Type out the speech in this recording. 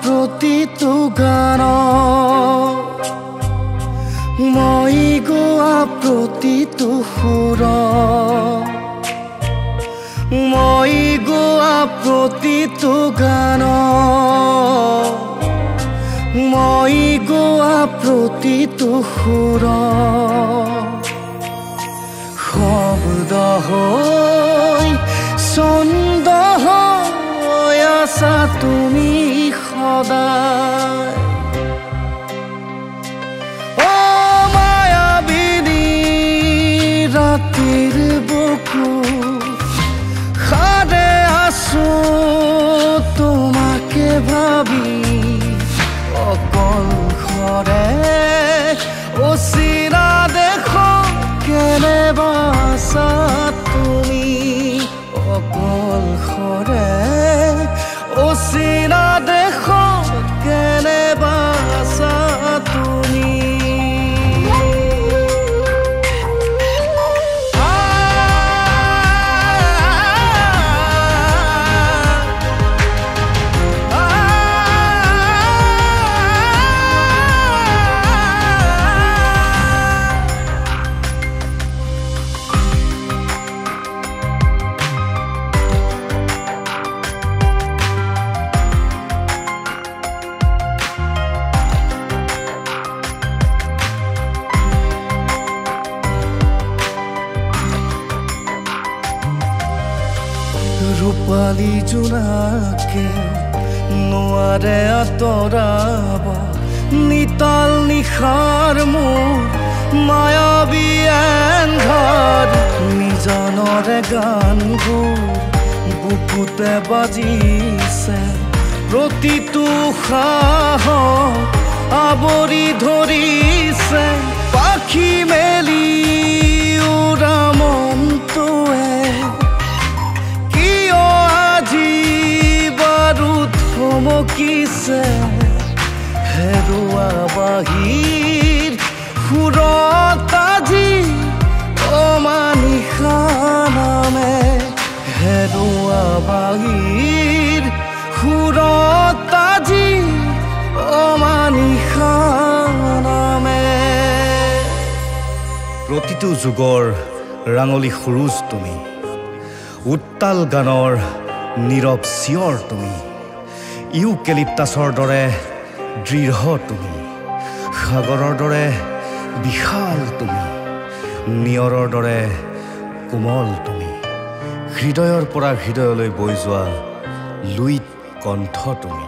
প্ৰতিটো গান মই গোৱা প্ৰতিটো সুৰ মই গোৱা প্ৰতিটো গান মই গোৱা প্ৰতিটো সুৰ শব্দ হৈ ছন্দ হৈ আছা তুমি সদায় অ মায়াবিনী ৰাতিৰ বুকু সাৰে আছো তোমাকে ভাবি অকল খৰে অচিনা দেশ কেনেবা আছা তুমি অকল খৰে অচিনা দেশ কেনেবা আছা তুমি ৰূপালী জোনাকে নোৱাৰে আঁতৰাব নিতাল নিশাৰ মোৰ মায়াবী এন্ধাৰ নিজনৰে গানবোৰ বুকুতে বাজিছে প্ৰতিটো সাহ আৱৰি ধৰিছে পাখি মেলি উৰা মনটোৱে চমকিছে হেৰুৱা বাহিৰ সুৰত আজি অমানিশা নামে হেৰুৱা বাহিৰ সুৰত আজি অমানিশা নামে প্ৰতিটো যুগৰ ৰাঙলী সুৰুজ তুমি উত্তাল গানৰ নীৰৱ চিঞৰ তুমি ইউকেলিপ্টাছৰ দৰে দৃঢ় তুমি সাগৰৰ দৰে বিশাল তুমি নিয়ৰৰ দৰে কোমল তুমি হৃদয়ৰ পৰা হৃদয়লৈ বৈ যোৱা লুইত কণ্ঠ তুমি